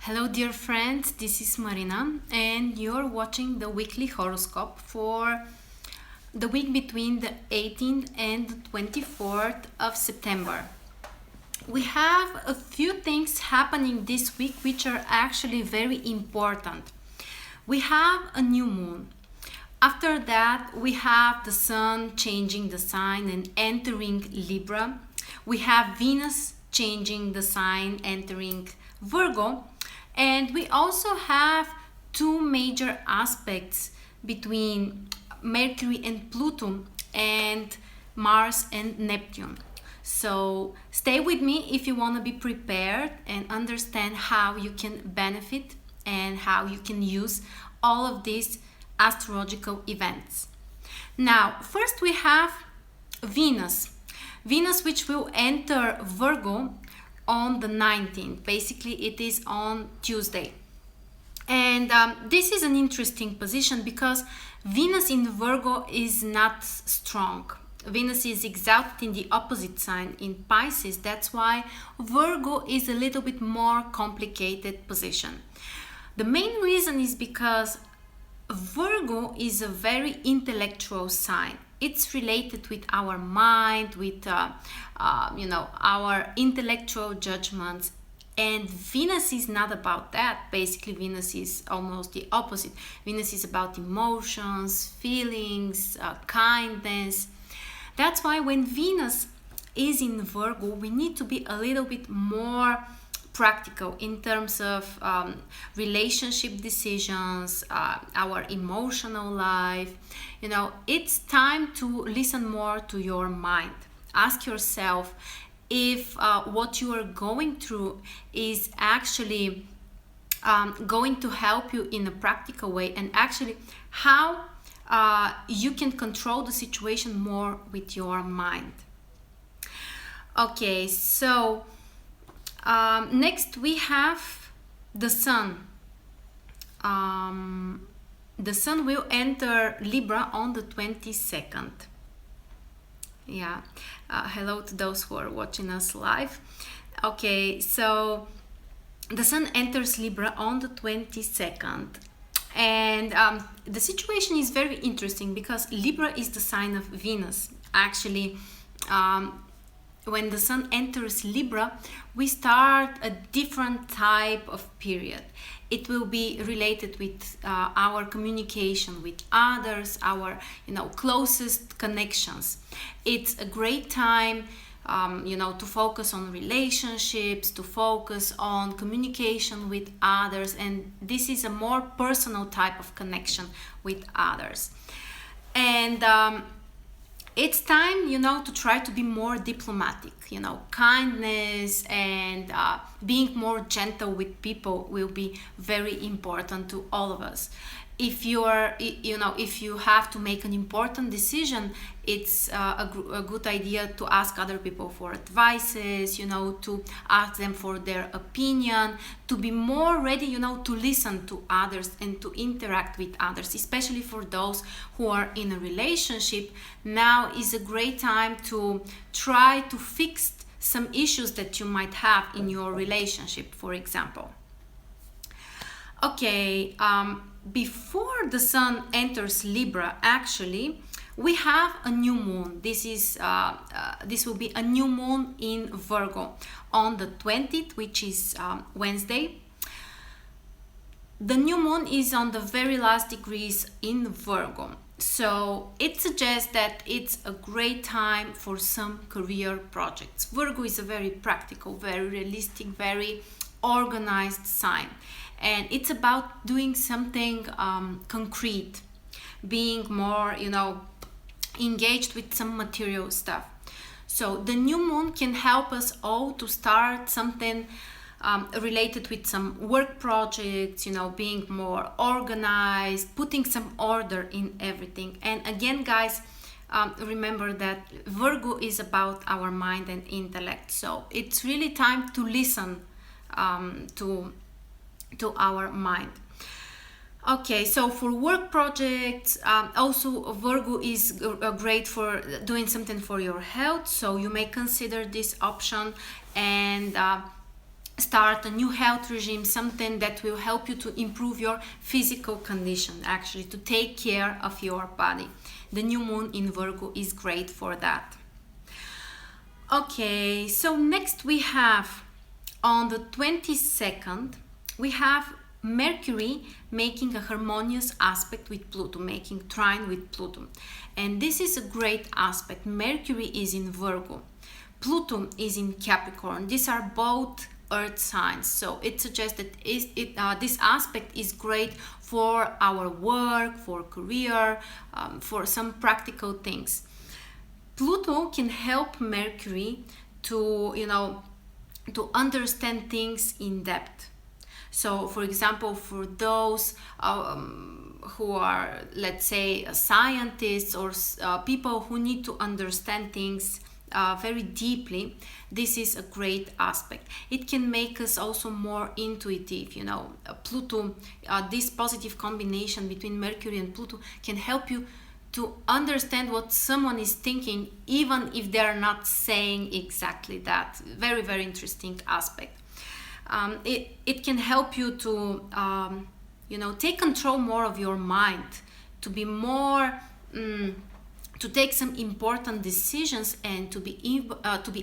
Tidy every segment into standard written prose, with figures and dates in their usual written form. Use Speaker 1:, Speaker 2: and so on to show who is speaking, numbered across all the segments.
Speaker 1: Hello dear friends, this is Marina and you're watching the weekly horoscope for the week between the 18th and the 24th of September. We have a few things happening this week which are actually very important. We have a new moon. After that, we have the sun changing the sign and entering Libra. We have Venus changing the sign, entering Virgo. And we also have two major aspects between Mercury and Pluto and Mars and Neptune. So stay with me if you want to be prepared and understand how you can benefit and how you can use all of these astrological events. Now, first we have Venus. Venus, which will enter Virgo on the 19th. Basically, it is on Tuesday. And this is an interesting position because Venus in Virgo is not strong. Venus is exalted in the opposite sign in Pisces. That's why Virgo is a little bit more complicated position. The main reason is because Virgo is a very intellectual sign. It's related with our mind, with our intellectual judgments, and Venus is not about that. Basically, Venus is almost the opposite. Venus is about emotions, feelings, kindness. That's why when Venus is in Virgo, we need to be a little bit more practical in terms of relationship decisions, our emotional life. It's time to listen more to your mind. Ask yourself if what you are going through is actually going to help you in a practical way, and actually how you can control the situation more with your mind. Okay, so next we have the sun. The sun will enter Libra on the 22nd. Hello to those who are watching us live. Okay, so the sun enters Libra on the 22nd. And the situation is very interesting because Libra is the sign of Venus. Actually, when the sun enters Libra, we start a different type of period. It will be related with our communication with others, our closest connections. It's a great time to focus on relationships, to focus on communication with others, and this is a more personal type of connection with others. And it's time, to try to be more diplomatic. Kindness and being more gentle with people will be very important to all of us. If you have to make an important decision, it's a good idea to ask other people for advices, to ask them for their opinion, to be more ready, to listen to others and to interact with others, especially for those who are in a relationship. Now is a great time to try to fix some issues that you might have in your relationship, for example. Okay, before the sun enters Libra, actually, we have a new moon. This will be a new moon in Virgo on the 20th, which is Wednesday. The new moon is on the very last degrees in Virgo. So it suggests that it's a great time for some career projects. Virgo is a very practical, very realistic, very organized sign. And it's about doing something concrete, being more, engaged with some material stuff. So the new moon can help us all to start something related with some work projects, being more organized, putting some order in everything. And again, guys, remember that Virgo is about our mind and intellect. So it's really time to listen to our mind. Okay, so for work projects, also Virgo is great for doing something for your health, so you may consider this option. And start a new health regime, something that will help you to improve your physical condition, actually to take care of your body. The new moon in Virgo is great for that. Okay, so next we have on the 22nd, we have Mercury making a harmonious aspect with Pluto, making trine with Pluto. And this is a great aspect. Mercury is in Virgo. Pluto is in Capricorn. These are both earth signs. So it suggests that this aspect is great for our work, for career, for some practical things. Pluto can help Mercury to, to understand things in depth. So, for example, for those who are, let's say, scientists or people who need to understand things very deeply, this is a great aspect. It can make us also more intuitive. Pluto, this positive combination between Mercury and Pluto can help you to understand what someone is thinking, even if they're not saying exactly that. Very, very interesting aspect. It can help you to take control more of your mind, to be more to take some important decisions, and to be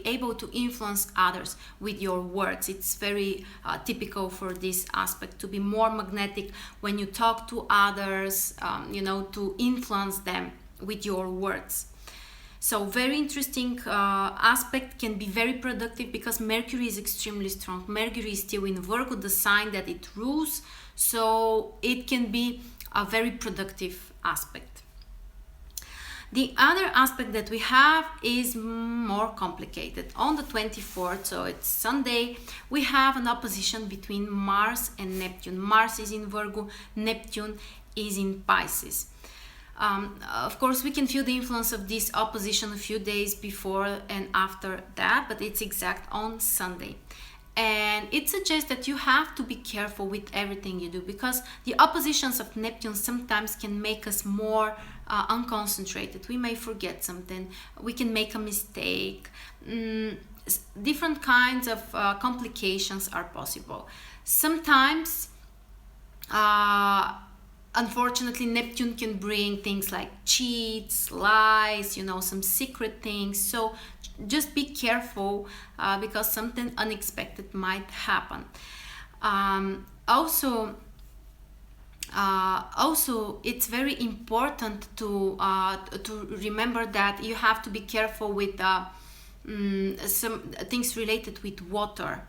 Speaker 1: able to influence others with your words. It's very typical for this aspect, to be more magnetic when you talk to others, to influence them with your words. So very interesting aspect, can be very productive because Mercury is extremely strong. Mercury is still in Virgo, the sign that it rules, so it can be a very productive aspect. The other aspect that we have is more complicated. On the 24th, so it's Sunday, we have an opposition between Mars and Neptune. Mars is in Virgo, Neptune is in Pisces. Of course, we can feel the influence of this opposition a few days before and after that, but it's exact on Sunday. And it suggests that you have to be careful with everything you do, because the oppositions of Neptune sometimes can make us more unconcentrated. We may forget something, we can make a mistake. Different kinds of complications are possible. Sometimes unfortunately, Neptune can bring things like cheats, lies, some secret things. So just be careful because something unexpected might happen. Also, it's very important to remember that you have to be careful with some things related with water.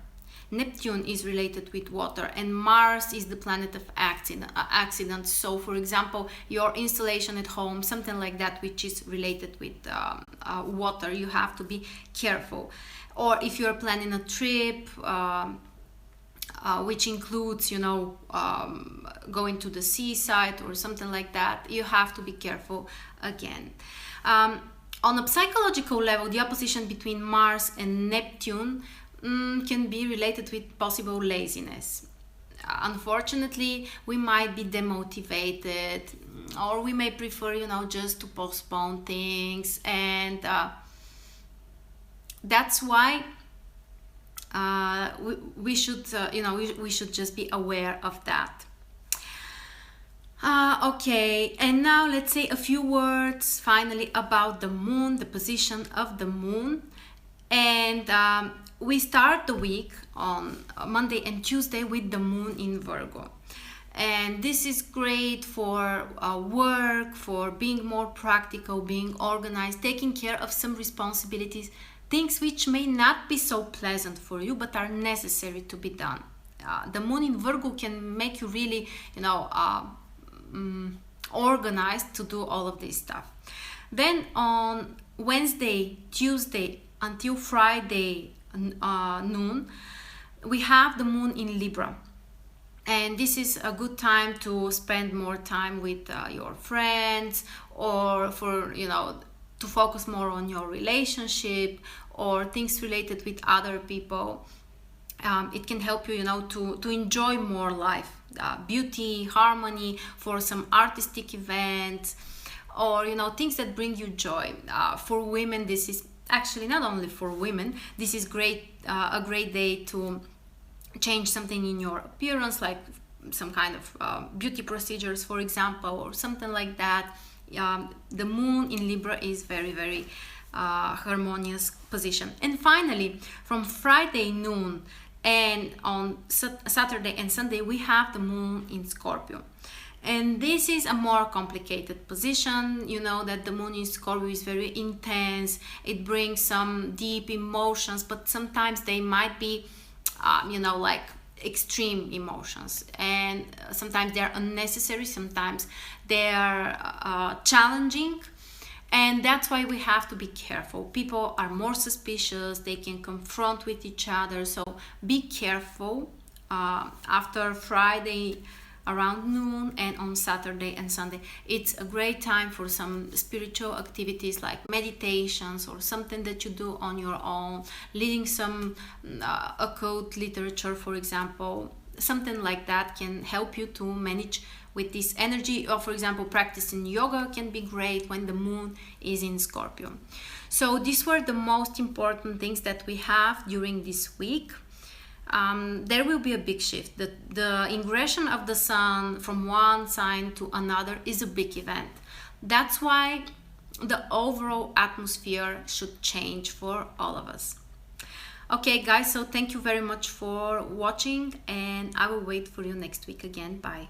Speaker 1: Neptune is related with water, and Mars is the planet of accidents. So, for example, your installation at home, something like that, which is related with water, you have to be careful. Or if you're planning a trip, which includes, going to the seaside or something like that, you have to be careful again. On a psychological level, the opposition between Mars and Neptune can be related with possible laziness. Unfortunately, we might be demotivated, or we may prefer, just to postpone things, and that's why we should, we should just be aware of that. Okay, and now let's say a few words finally about the moon, the position of the moon. And we start the week on Monday and Tuesday with the moon in Virgo. And this is great for work, for being more practical, being organized, taking care of some responsibilities, things which may not be so pleasant for you, but are necessary to be done. The moon in Virgo can make you really, organized to do all of this stuff. Then on Wednesday, Tuesday, until Friday noon, we have the moon in Libra, and this is a good time to spend more time with your friends, or for to focus more on your relationship or things related with other people. It can help you to enjoy more life, beauty, harmony, for some artistic events, or things that bring you joy. For women, this is actually not only for women, this is great, a great day to change something in your appearance, like some kind of beauty procedures, for example, or something like that. The moon in Libra is very, very harmonious position. And finally, from Friday noon and on Saturday and Sunday, we have the moon in Scorpio. And this is a more complicated position. You know that the moon in Scorpio is very intense. It brings some deep emotions, but sometimes they might be, like extreme emotions. And sometimes they are unnecessary, sometimes they are challenging. And that's why we have to be careful. People are more suspicious, they can confront with each other. So be careful after Friday around noon and on Saturday and Sunday. It's a great time for some spiritual activities like meditations or something that you do on your own, reading some occult literature, for example. Something like that can help you to manage with this energy. Or for example, practicing yoga can be great when the moon is in Scorpio. So these were the most important things that we have during this week. There will be a big shift. The ingression of the sun from one sign to another is a big event. That's why the overall atmosphere should change for all of us. Okay guys, so thank you very much for watching, and I will wait for you next week again. Bye.